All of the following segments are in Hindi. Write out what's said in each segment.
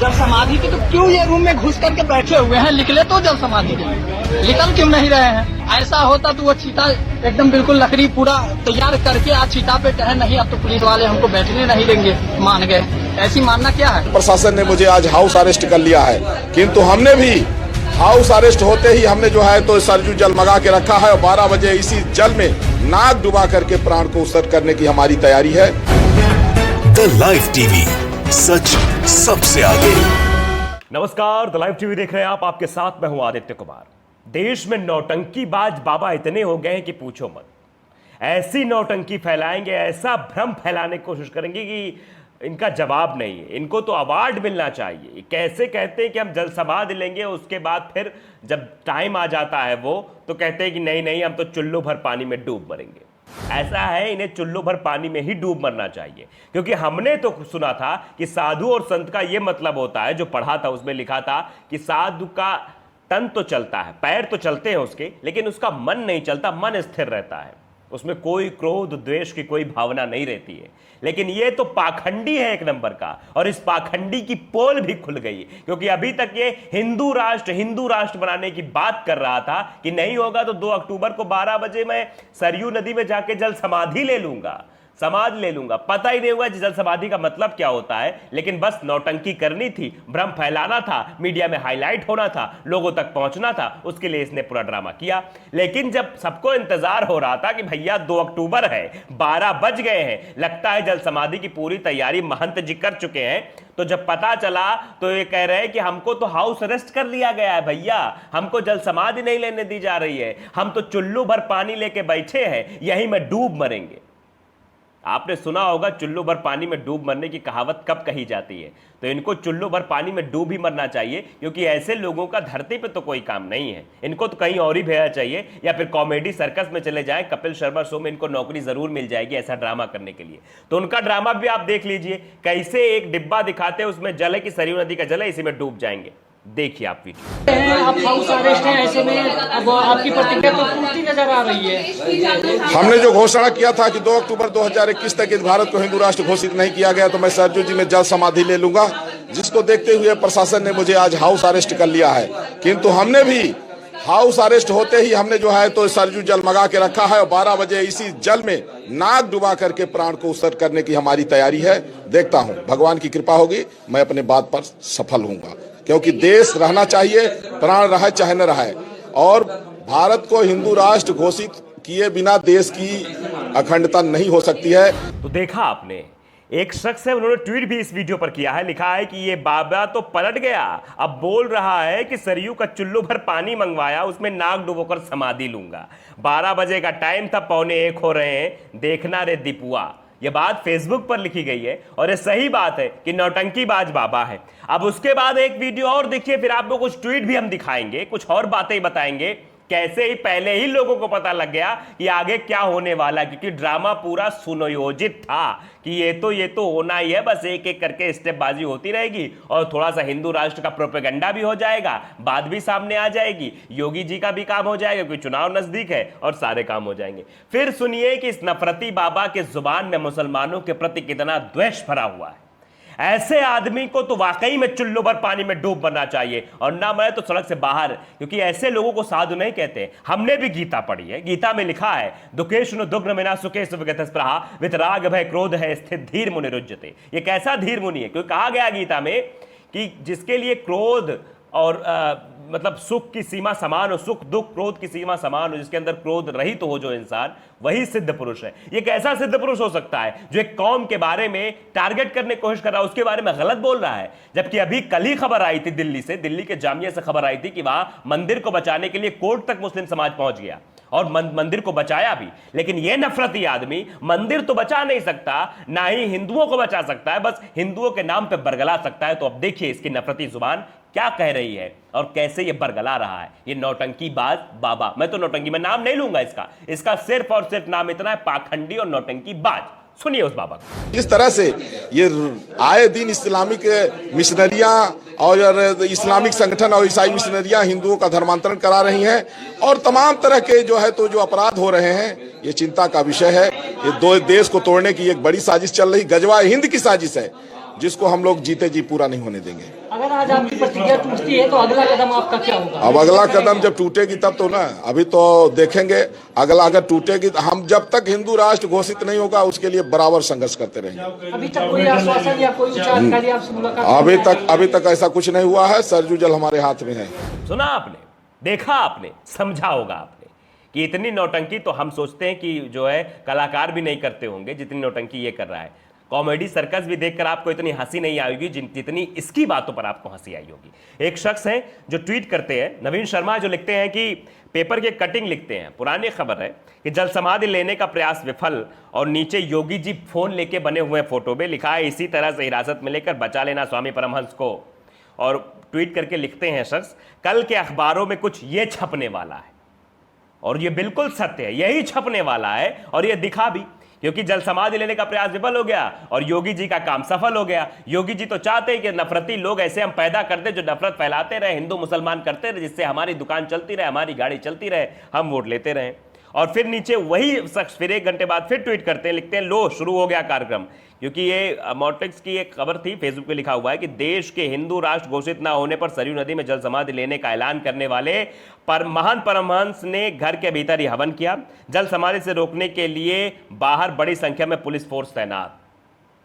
जल समाधि के तो क्यों ये रूम में घुस करके बैठे हुए हैं? निकले तो जल समाधि के, निकल क्यों नहीं रहे हैं? ऐसा होता तो वो चीता एकदम बिल्कुल लकड़ी पूरा तैयार करके आज चीता पे कहे नहीं अब तो पुलिस वाले हमको बैठने नहीं देंगे, मान गए। ऐसी मानना क्या है? प्रशासन ने मुझे आज हाउस अरेस्ट कर लिया है, किंतु हमने भी हाउस अरेस्ट होते ही हमने जो है तो सरजू जल मंगा के रखा है और 12 बजे इसी जल में नाक डुबा करके प्राण को उत्सर्ग करने की हमारी तैयारी है। द लाइव टीवी, सच सबसे आगे। नमस्कार, द लाइव टीवी देख रहे हैं आप। आपके साथ मैं हूं आदित्य कुमार। देश में नौटंकीबाज बाबा इतने हो गए हैं कि पूछो मत। ऐसी नौटंकी फैलाएंगे, ऐसा भ्रम फैलाने की कोशिश करेंगे कि इनका जवाब नहीं है। इनको तो अवार्ड मिलना चाहिए। कैसे कहते हैं कि हम जल समाधि लेंगे, उसके बाद फिर जब टाइम आ जाता है वो तो कहते हैं कि नहीं नहीं हम तो चुल्लू भर पानी में डूब मरेंगे। ऐसा है, इन्हें चुल्लू भर पानी में ही डूब मरना चाहिए। क्योंकि हमने तो सुना था कि साधु और संत का यह मतलब होता है, जो पढ़ा था उसमें लिखा था कि साधु का तन तो चलता है, पैर तो चलते हैं उसके, लेकिन उसका मन नहीं चलता, मन स्थिर रहता है। उसमें कोई क्रोध द्वेष की कोई भावना नहीं रहती है। लेकिन ये तो पाखंडी है एक नंबर का, और इस पाखंडी की पोल भी खुल गई। क्योंकि अभी तक ये हिंदू राष्ट्र बनाने की बात कर रहा था कि नहीं होगा तो 2 अक्टूबर को 12 बजे मैं सरयू नदी में जाके जल समाधि ले लूंगा, समाधि ले लूंगा। पता ही नहीं होगा जल समाधि का मतलब क्या होता है, लेकिन बस नौटंकी करनी थी, भ्रम फैलाना था, मीडिया में हाईलाइट होना था, लोगों तक पहुंचना था, उसके लिए इसने पूरा ड्रामा किया। लेकिन जब सबको इंतजार हो रहा था कि भैया 2 अक्टूबर है, 12 बज गए हैं, लगता है जल समाधि की पूरी तैयारी महंत जी कर चुके हैं, तो जब पता चला तो ये कह रहे हैं कि हमको तो हाउस अरेस्ट कर लिया गया है भैया, हमको जल समाधि नहीं लेने दी जा रही है, हम तो चुल्लू भर पानी लेके बैठे हैं, यहीं में डूब मरेंगे। आपने सुना होगा चुल्लू भर पानी में डूब मरने की कहावत कब कही जाती है। तो इनको चुल्लू भर पानी में डूब ही मरना चाहिए, क्योंकि ऐसे लोगों का धरती पे तो कोई काम नहीं है। इनको तो कहीं और ही भेजना चाहिए, या फिर कॉमेडी सर्कस में चले जाएं, कपिल शर्मा शो में इनको नौकरी जरूर मिल जाएगी ऐसा ड्रामा करने के लिए। तो उनका ड्रामा भी आप देख लीजिए, कैसे एक डिब्बा दिखाते हैं उसमें जल है कि सरयू नदी का जल है, इसी में डूब जाएंगे। देखिए आप वीडियो। आप हाउस अरेस्ट हैं, ऐसे में अब आपकी प्रतिक्रिया तो पूरी नजर आ रही है। हमने जो घोषणा किया था कि 2 अक्टूबर 2021 तक इस भारत को हिंदू राष्ट्र घोषित नहीं किया गया तो मैं सरजू जी में जल समाधि ले लूंगा, जिसको देखते हुए प्रशासन ने मुझे आज हाउस अरेस्ट कर लिया है। किंतु हमने भी हाउस अरेस्ट होते ही हमने जो है तो सरजू जल मंगा के रखा है और 12 बजे इसी जल में नाक डुबा करके प्राण को उत्सर्ग करने की हमारी तैयारी है। देखता हूं, भगवान की कृपा होगी, मैं अपने बात पर सफल होऊंगा। क्योंकि देश रहना चाहिए, प्राण रहे चाहे न रहे, और भारत को हिंदू राष्ट्र घोषित किए बिना देश की अखंडता नहीं हो सकती है। तो देखा आपने, एक शख्स है, उन्होंने ट्वीट भी इस वीडियो पर किया है, लिखा है कि ये बाबा तो पलट गया, अब बोल रहा है कि सरयू का चुल्लू भर पानी मंगवाया, उसमें नाक डुबोकर समाधि लूंगा। 12 बजे का टाइम था, 12:45 हो रहे हैं, देखना रे दीपुआ। यह बात फेसबुक पर लिखी गई है और यह सही बात है कि नौटंकीबाज बाबा है। अब उसके बाद एक वीडियो और देखिए, फिर आपको कुछ ट्वीट भी हम दिखाएंगे, कुछ और बातें बताएंगे, कैसे ही पहले ही लोगों को पता लग गया कि आगे क्या होने वाला, क्योंकि ड्रामा पूरा सुनियोजित था कि ये तो होना ही है, बस एक एक करके स्टेपबाजी होती रहेगी और थोड़ा सा हिंदू राष्ट्र का प्रोपेगेंडा भी हो जाएगा, बात भी सामने आ जाएगी, योगी जी का भी काम हो जाएगा क्योंकि चुनाव नजदीक है और सारे काम हो जाएंगे। फिर सुनिए कि इस नफरती बाबा के जुबान में मुसलमानों के प्रति कितना द्वेष भरा हुआ है। ऐसे आदमी को तो वाकई में चुल्लू भर पानी में डूब मरना चाहिए, और ना मैं तो सड़क से बाहर, क्योंकि ऐसे लोगों को साधु नहीं कहते। हमने भी गीता पढ़ी है, गीता में लिखा है दुखेशनु दुग्न मिना सुखेशु विगतस्पृहा वितराग भय क्रोध है स्थित धीर मुनि रुज्यते। ये कैसा धीर मुनि है? क्योंकि कहा गया गीता में कि जिसके लिए क्रोध और मतलब सुख की सीमा समान हो, सुख दुख क्रोध की सीमा समान हो, जिसके अंदर क्रोध रहित तो हो जो इंसान, वही सिद्ध पुरुष है। ये कैसा सिद्ध पुरुष हो सकता है जो एक कौम के बारे में टारगेट करने की कोशिश कर रहा है, उसके बारे में गलत बोल रहा है? जबकि अभी कल ही खबर आई थी दिल्ली से, दिल्ली के जामिया से खबर आई थी कि वहां मंदिर को बचाने के लिए कोर्ट तक मुस्लिम समाज पहुंच गया और मंदिर को बचाया भी। लेकिन यह नफरती आदमी मंदिर तो बचा नहीं सकता, ना ही हिंदुओं को बचा सकता है, बस हिंदुओं के नाम पे बरगला सकता है। तो अब देखिए इसकी नफरती जुबान क्या कह रही है और कैसे ये बरगला रहा है, ये नौटंकीबाज बाबा। मैं तो नौटंकी में नाम नहीं लूंगा इसका सिर्फ और सिर्फ नाम इतना है, पाखंडी और नौटंकीबाज। सुनिए उस बाबा को। इस तरह से ये आए दिन इस्लामिक मिशनरियां और इस्लामिक संगठन और ईसाई मिशनरियां हिंदुओं का धर्मांतरण करा रही हैं और तमाम तरह के जो अपराध हो रहे हैं, ये चिंता का विषय है। ये दो देश को तोड़ने की एक बड़ी साजिश चल रही, गजवा हिंद की साजिश है, जिसको हम लोग जीते जी पूरा नहीं होने देंगे। अगर आज आपकी प्रतिज्ञा टूटती है तो अगला कदम आपका क्या होगा? अब अगला कदम जब टूटेगी तब तो ना, अभी तो देखेंगे। अगला अगर टूटेगी तो हम जब तक हिंदू राष्ट्र घोषित नहीं होगा उसके लिए बराबर संघर्ष करते रहेंगे। अभी तक कोई आश्वासन या कोई उच्च अधिकारी आपसे मुलाकात? अभी तक ऐसा कुछ नहीं हुआ है। सरजू जल हमारे हाथ में है। सुना आपने, देखा आपने, समझा होगा आपने कि इतनी नौटंकी तो हम सोचते हैं कि जो है कलाकार भी नहीं करते होंगे जितनी नौटंकी ये कर रहा है। कॉमेडी सर्कस भी देखकर आपको इतनी हंसी नहीं आएगी जितनी इसकी बातों पर आपको हंसी आई होगी। एक शख्स है जो ट्वीट करते हैं, नवीन शर्मा, जो लिखते हैं कि पेपर के कटिंग लिखते हैं, पुरानी खबर है कि जल समाधि लेने का प्रयास विफल, और नीचे योगी जी फोन लेके बने हुए फोटो में लिखा है इसी तरह से हिरासत में लेकर बचा लेना स्वामी परमहंस को। और ट्वीट करके लिखते हैं शख्स, कल के अखबारों में कुछ ये छपने वाला है, और ये बिल्कुल सत्य है, यही छपने वाला है और ये दिखा भी, क्योंकि जल समाधि लेने का प्रयास विफल हो गया और योगी जी का काम सफल हो गया। योगी जी तो चाहते हैं कि नफरती लोग ऐसे हम पैदा कर दे जो नफरत फैलाते रहे, हिंदू मुसलमान करते रहे, जिससे हमारी दुकान चलती रहे, हमारी गाड़ी चलती रहे, हम वोट लेते रहे। और फिर नीचे वही शख्स फिर 1 घंटे बाद फिर ट्वीट करते हैं, लिखते हैं लो शुरू हो गया कार्यक्रम। क्योंकि ये मॉर्टेक्स की एक खबर थी, फेसबुक पे लिखा हुआ है कि देश के हिंदू राष्ट्र घोषित ना होने पर सरयू नदी में जल समाधि लेने का ऐलान करने वाले महान परमहंस ने घर के भीतर ही हवन किया। जल समाधि से रोकने के लिए बाहर बड़ी संख्या में पुलिस फोर्स तैनात।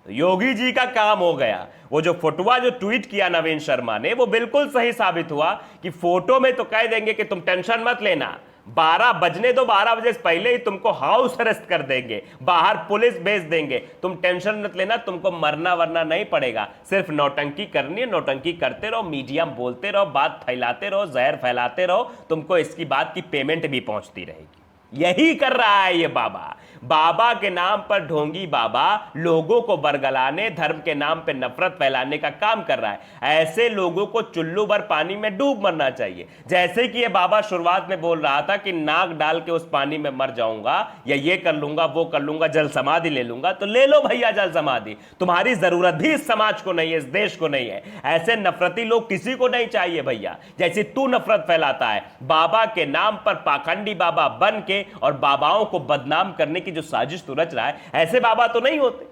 योगी जी का काम हो गया। वो जो फोटोआ जो ट्वीट किया नवीन शर्मा ने, वो बिल्कुल सही साबित हुआ कि फोटो में तो कह देंगे कि तुम टेंशन मत लेना, 12 बजने दो, 12 बजे से पहले ही तुमको हाउस अरेस्ट कर देंगे, बाहर पुलिस भेज देंगे, तुम टेंशन मत लेना, तुमको मरना वरना नहीं पड़ेगा, सिर्फ नौटंकी करनी है, नौटंकी करते रहो, मीडिया में बोलते रहो, बात फैलाते रहो, जहर फैलाते रहो, तुमको इसकी बात की पेमेंट भी पहुंचती रहेगी। यही कर रहा है ये बाबा। बाबा के नाम पर ढोंगी बाबा लोगों को बरगलाने, धर्म के नाम पे नफरत फैलाने का काम कर रहा है। ऐसे लोगों को चुल्लू भर पानी में डूब मरना चाहिए। जैसे कि ये बाबा शुरुआत में बोल रहा था कि नाक डाल के उस पानी में मर जाऊंगा, या ये कर लूंगा, वो कर लूंगा, जल समाधि ले लूंगा, तो ले लो भैया जल समाधि। तुम्हारी जरूरत भी इस समाज को नहीं है, इस देश को नहीं है। ऐसे नफरती लोग किसी को नहीं चाहिए भैया, जैसे तू नफरत फैलाता है। बाबा के नाम पर पाखंडी बाबा बन के और बाबाओं को बदनाम करने की जो साजिश तू रच रहा है, ऐसे बाबा तो नहीं होते।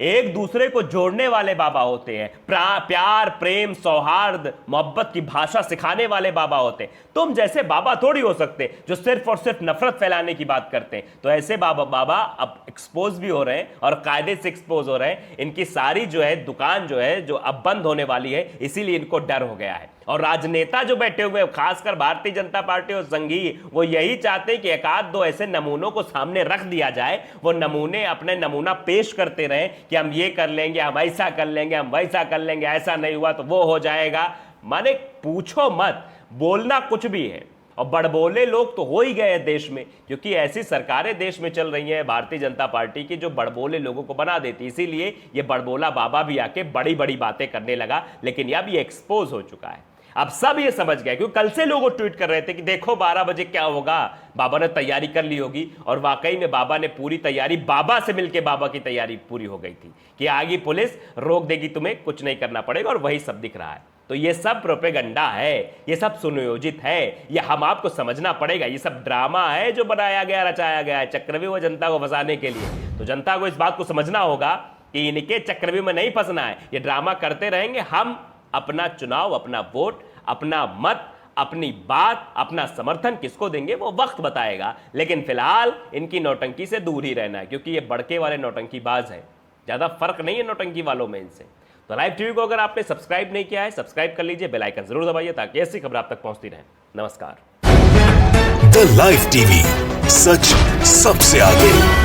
एक दूसरे को जोड़ने वाले बाबा होते हैं, प्यार, प्रेम, सौहार्द, मोहब्बत की भाषा सिखाने वाले बाबा होते हैं। तुम जैसे बाबा थोड़ी हो सकते जो सिर्फ और सिर्फ नफरत फैलाने की बात करते हैं। तो ऐसे बाबा अब एक्सपोज भी हो रहे हैं और कायदे से एक्सपोज हो रहे हैं। इनकी सारी जो है दुकान जो है जो अब बंद होने वाली है, इसीलिए इनको डर हो गया है। और राजनेता जो बैठे हुए खासकर भारतीय जनता पार्टी और संघीय, वो यही चाहते हैं कि एक आध दो ऐसे नमूनों को सामने रख दिया जाए, वो नमूने अपने नमूना पेश करते रहें कि हम ये कर लेंगे, हम ऐसा कर लेंगे, हम वैसा कर लेंगे, ऐसा नहीं हुआ तो वो हो जाएगा। माने पूछो मत, बोलना कुछ भी है। और बड़बोले लोग तो हो ही गए हैं देश में, क्योंकि ऐसी सरकारें देश में चल रही हैं भारतीय जनता पार्टी की जो बड़बोले लोगों को बना देती। इसीलिए ये बड़बोला बाबा भी आके बड़ी बड़ी बातें करने लगा। लेकिन अब ये एक्सपोज हो चुका है, अब सब ये समझ गए। क्योंकि कल से लोग ट्वीट कर रहे थे कि देखो 12 बजे क्या होगा, बाबा ने तैयारी कर ली होगी। और वाकई में बाबा ने पूरी तैयारी, बाबा से मिलके बाबा की तैयारी पूरी हो गई थी कि आगे पुलिस रोक देगी, तुम्हें कुछ नहीं करना पड़ेगा, और वही सब दिख रहा है। तो ये सब प्रोपेगेंडा है, ये सब सुनियोजित है, ये हम आपको समझना पड़ेगा। ये सब ड्रामा है जो बनाया गया, रचाया गया है चक्रव्यूह जनता को फंसाने के लिए। तो जनता को इस बात को समझना होगा कि इनके चक्रव्यूह में नहीं फंसना है। ये ड्रामा करते रहेंगे, हम अपना चुनाव, अपना वोट, अपना मत, अपनी बात, अपना समर्थन किसको देंगे वो वक्त बताएगा। लेकिन फिलहाल इनकी नौटंकी से दूर ही रहना है, क्योंकि ये बड़के वाले नौटंकी बाज हैं। ज्यादा फर्क नहीं है नौटंकी वालों में इनसे। तो लाइव टीवी को अगर आपने सब्सक्राइब नहीं किया है, सब्सक्राइब कर लीजिए, बेल आइकन जरूर दबाइए ताकि ऐसी खबर आप तक पहुंचती रहे। नमस्कार। द लाइव टीवी, सच सबसे आगे।